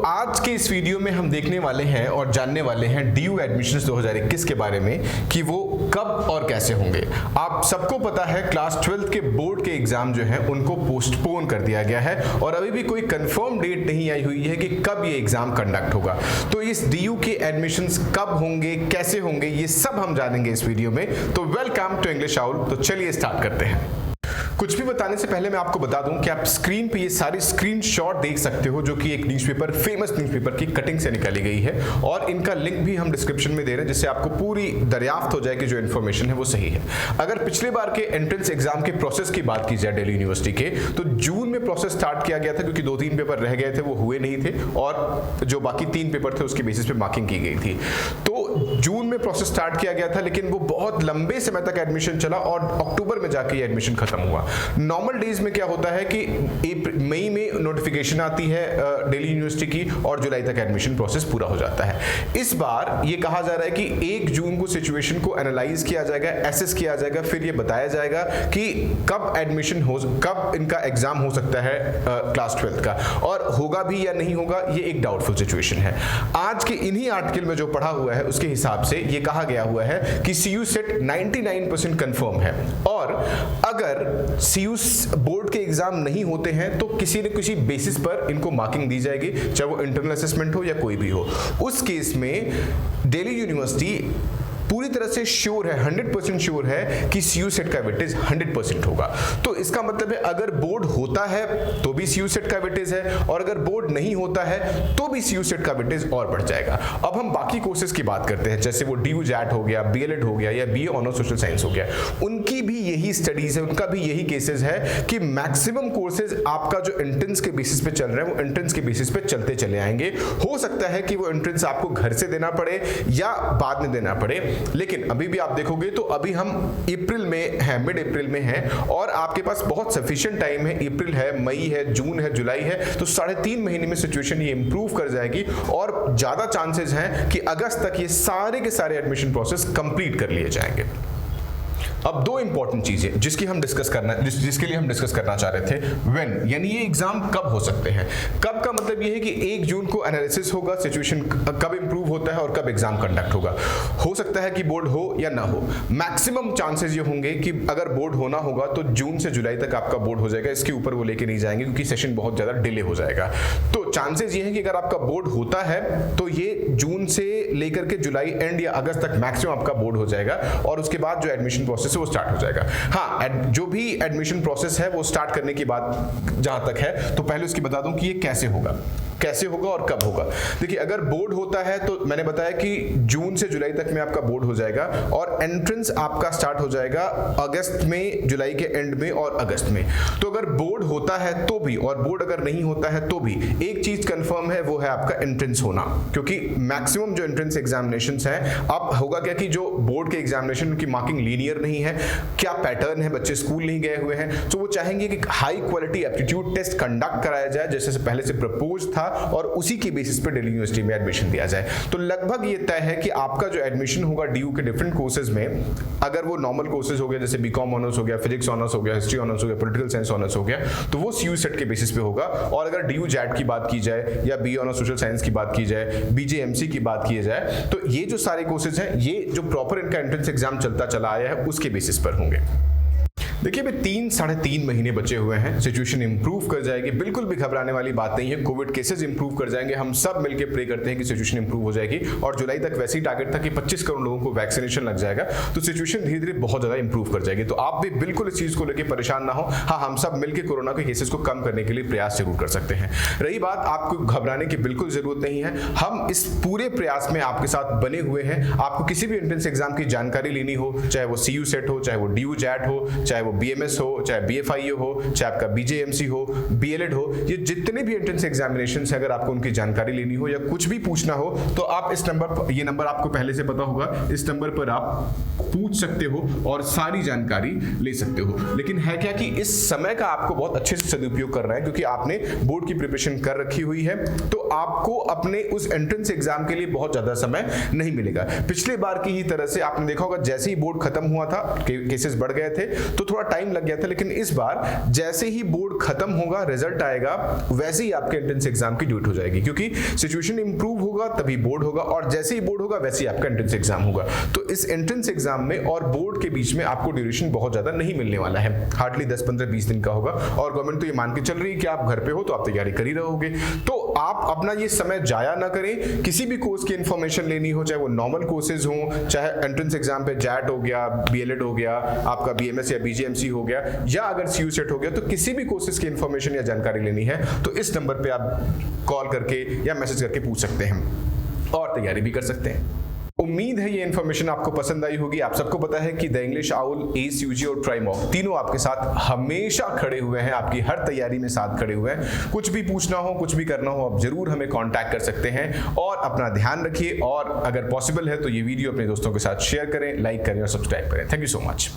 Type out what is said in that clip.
आज के इस वीडियो में हम देखने वाले हैं और जानने वाले हैं डीयू एडमिशंस 2021 के बारे में कि वो कब और कैसे होंगे। आप सबको पता है क्लास 12th के बोर्ड के एग्जाम जो हैं उनको पोस्टपोन कर दिया गया है और अभी भी कोई कंफर्म डेट नहीं आई हुई है कि कब ये एग्जाम कंडक्ट होगा। तो इस डीयू के एडमिशंस कब होंगे, कैसे होंगे, ये सब हम जानेंगे इस वीडियो में। तो वेलकम टू इंग्लिश आउल। तो चलिए स्टार्ट करते हैं। कुछ भी बताने से पहले मैं आपको बता दूं कि आप स्क्रीन पे ये सारी स्क्रीनशॉट देख सकते हो जो कि एक न्यूज़पेपर, फेमस न्यूज़पेपर की कटिंग से निकाली गई है और इनका लिंक भी हम डिस्क्रिप्शन में दे रहे हैं जिससे आपको पूरी दरियाफ्त हो जाए कि जो इन्फॉर्मेशन है वो सही है। अगर पिछले बार के एंट्रेंस एग्जाम के प्रोसेस की बात की जाए दिल्ली यूनिवर्सिटी के, तो जून में प्रोसेस स्टार्ट किया गया था क्योंकि 2-3 पेपर रह गए थे, वो हुए नहीं थे और जो बाकी 3 पेपर थे उसके बेसिस पे मार्किंग की गई थी। तो जून में प्रोसेस स्टार्ट किया गया था लेकिन वो बहुत लंबे समय तक एडमिशन चला और अक्टूबर में जाके ये एडमिशन खत्म हुआ। नॉर्मल डेज में क्या होता है कि मई में नोटिफिकेशन आती है दिल्ली यूनिवर्सिटी की और जुलाई तक एडमिशन प्रोसेस पूरा हो जाता है। इस बार ये कहा जा रहा है कि 1 जून को सिचुएशन को एनालाइज किया जाएगा, एसेस किया जाएगा, फिर ये बताया जाएगा कि कब इनका एग्जाम हो सकता है क्लास 12th का, और होगा भी या नहीं होगा ये एक डाउटफुल सिचुएशन है। आज के इन्हीं आर्टिकल में जो पढ़ा हुआ है उसके हिसाब से ये कहा गया हुआ है कि सीयू सेट 99% कंफर्म है और अगर सीयू बोर्ड के एग्जाम नहीं होते हैं तो किसी न किसी बेसिस पर इनको मार्किंग दी जाएगी, चाहे वो इंटरनल असेसमेंट हो या कोई भी हो। उस केस में दिल्ली यूनिवर्सिटी पूरी तरह से श्योर है, 100% श्योर है कि सीयू सेट का वेटेज 100% होगा। तो इसका मतलब है अगर बोर्ड होता है तो भी सीयू सेट का वेटेज है और अगर बोर्ड नहीं होता है तो भी सीयू सेट का वेटेज और बढ़ जाएगा। अब हम बाकी कोर्सेज की बात करते हैं, जैसे वो डीयू जैट हो गया, बीएलएड हो गया या बीए ऑनर्स सोशल साइंस हो गया। उनकी भी यही स्टडीज है, उनका भी यही केसेस है कि मैक्सिमम कोर्सेज आपका जो एंट्रेंस के बेसिस पे चल रहे हैं वो एंट्रेंस के बेसिस पे चलते चले आएंगे। हो सकता है कि वो एंट्रेंस आपको घर से देना पड़े या बाद में देना पड़े, लेकिन अभी भी आप देखोगे तो अभी हम अप्रैल में हैं, मिड अप्रैल में हैं और आपके पास बहुत सफिशिएंट टाइम है। अप्रैल है, मई है, जून है, जुलाई है, तो 3.5 महीने में सिचुएशन ये इंप्रूव कर जाएगी और ज्यादा चांसेस हैं कि अगस्त तक ये सारे के सारे एडमिशन प्रोसेस कंप्लीट कर लिए जाएंगे। अब 2 इंपॉर्टेंट चीजें जिसके लिए हम डिस्कस करना चाह रहे थे, व्हेन यानी ये एग्जाम कब हो सकते हैं। कब का मतलब ये है कि 1 जून को एनालिसिस होगा, सिचुएशन कब इंप्रूव होता है और कब एग्जाम कंडक्ट होगा। हो सकता है कि बोर्ड हो या ना हो। मैक्सिमम चांसेस ये होंगे कि अगर बोर्ड होना होगा तो जून से जुलाई तक आपका बोर्ड हो जाएगा, इसके ऊपर वो लेके नहीं जाएंगे क्योंकि सेशन बहुत ज्यादा डिले हो जाएगा। तो चांसेस ये है कि अगर आपका बोर्ड होता है तो ये जून से लेकर के जुलाई एंड या अगस्त तक मैक्सिमम आपका बोर्ड हो जाएगा और उसके बाद जो एडमिशन प्रोसेस वो स्टार्ट हो जाएगा। हाँ, जो भी एडमिशन प्रोसेस है वो स्टार्ट करने की बात जहां तक है तो पहले उसकी बता दूं कि ये कैसे होगा और कब होगा। देखिए, अगर बोर्ड होता है तो मैंने बताया कि जून से जुलाई तक में आपका बोर्ड हो जाएगा और एंट्रेंस आपका स्टार्ट हो जाएगा अगस्त में, जुलाई के एंड में और अगस्त में। तो अगर बोर्ड होता है तो भी और बोर्ड अगर नहीं होता है तो भी एक चीज कंफर्म है, वो है आपका एंट्रेंस होना, क्योंकि मैक्सिमम जो एंट्रेंस एग्जामिनेशंस हैं, अब होगा क्या कि जो बोर्ड के एग्जामिनेशन की मार्किंग लीनियर नहीं है, क्या पैटर्न है, बच्चे स्कूल नहीं गए हुए हैं, तो वो चाहेंगे कि high quality aptitude test conduct कराया जाए जैसे से पहले से प्रपोज था और उसी के बेसिस पे दिल्ली यूनिवर्सिटी में एडमिशन दिया जाए। तो लगभग ये तय है कि आपका जो एडमिशन होगा डीयू के डिफरेंट कोर्सेज में, अगर वो नॉर्मल कोर्सेज हो गया जैसे बीकॉम ऑनर्स हो गया, फिजिक्स ऑनर्स हो गया, हिस्ट्री ऑनर्स हो गया, पॉलिटिकल साइंस ऑनर्स हो गया, तो वो सीयू सेट के बेसिस पे होगा। और अगर डीयू जैट की बात की जाए या बीए ऑनर्स सोशल साइंस की बात की जाए, बीजेएमसी की बात की जाए, तो ये जो सारे कोर्सेज हैं ये जो प्रॉपर इनका एंट्रेंस एग्जाम चलता चला आया है उसके बेसिस पर होंगे। देखिए, 3-3.5 महीने बचे हुए हैं, सिचुएशन इंप्रूव कर जाएगी, बिल्कुल भी घबराने वाली बात नहीं है। कोविड केसेस इंप्रूव कर जाएंगे, हम सब मिलकर प्रे करते हैं कि सिचुएशन इंप्रूव हो जाएगी और जुलाई तक वैसे ही टारगेट था कि 25 करोड़ लोगों को वैक्सीनेशन लग जाएगा, तो सिचुएशन धीरे धीरे बहुत ज्यादा इंप्रूव कर जाएगी। तो आप भी बिल्कुल इस चीज को लेकर परेशान ना हो। हाँ, हम सब मिलकर कोरोना के केसेस को कम करने के लिए प्रयास जरूर कर सकते हैं। रही बात, आपको घबराने की बिल्कुल जरूरत नहीं है, हम इस पूरे प्रयास में आपके साथ बने हुए हैं। आपको किसी भी एंट्रेंस एग्जाम की जानकारी लेनी हो, चाहे वो सीयू सेट हो, चाहे वो डीयू जैट हो, चाहे वो बीएमएस हो, चाहे बीएफआईओ हो, चाहे आपका बीजेएमसी हो, बीएलएड हो, ये जितने भी एंट्रेंस एग्जामिनेशंस है, अगर आपको उनकी जानकारी लेनी हो या कुछ भी पूछना हो तो आप इस नंबर, ये नंबर आपको पहले से पता होगा, इस नंबर पर आप पूछ सकते हो और सारी जानकारी ले सकते हो। लेकिन है क्या कि इस समय का आपको बहुत अच्छे से सदुपयोग करना है, क्योंकि आपने बोर्ड की प्रिपरेशन कर रखी हुई है, तो आपको अपने उस एंट्रेंस एग्जाम के लिए बहुत ज्यादा समय नहीं मिलेगा। पिछले बार की ही तरह से आपने देखा होगा, जैसे ही बोर्ड खत्म हुआ था, केसेस बढ़ गए थे, तो थोड़ा टाइम लग गया था, लेकिन इस बार जैसे ही बोर्ड खत्म होगा, रिजल्ट आएगा, वैसे ही आपके एंट्रेंस एग्जाम की ड्यूट हो जाएगी, क्योंकि सिचुएशन इंप्रूव होगा तभी बोर्ड होगा, और जैसे ही बोर्ड होगा वैसे ही आपका एंट्रेंस एग्जाम होगा। तो इस एंट्रेंस एग्जाम में और बोर्ड के बीच में आपको ड्यूरेशन बहुत ज्यादा नहीं मिलने वाला है, हार्डली 10, 15, 20 दिन का होगा। और गवर्नमेंट तो ये मान के चल रही है कि आप घर पे हो तो आप तैयारी कर ही रहोगे। तो आप अपना ये समय जाया ना करें। किसी भी कोर्स की इंफॉर्मेशन लेनी हो, चाहे वो नॉर्मल कोर्सेज हो, चाहे एंट्रेंस एग्जाम पे जैट हो गया, बीएलएड हो गया, आपका बीएमएस या बीजेएमसी हो गया, या अगर सीयू सेट हो गया, तो किसी भी कोर्सेज की इंफॉर्मेशन या जानकारी लेनी है तो इस नंबर पे आप कॉल करके या मैसेज करके पूछ सकते हैं और तैयारी भी कर सकते हैं। उम्मीद है ये इन्फॉर्मेशन आपको पसंद आई होगी। आप सबको पता है कि the English Owl, S UG और ट्राई मॉक तीनों आपके साथ हमेशा खड़े हुए हैं, आपकी हर तैयारी में साथ खड़े हुए हैं। कुछ भी पूछना हो, कुछ भी करना हो, आप जरूर हमें कांटेक्ट कर सकते हैं। और अपना ध्यान रखिए, और अगर पॉसिबल है तो ये वीडियो अपने दोस्तों के साथ शेयर करें, लाइक करें और सब्सक्राइब करें। Thank you so much.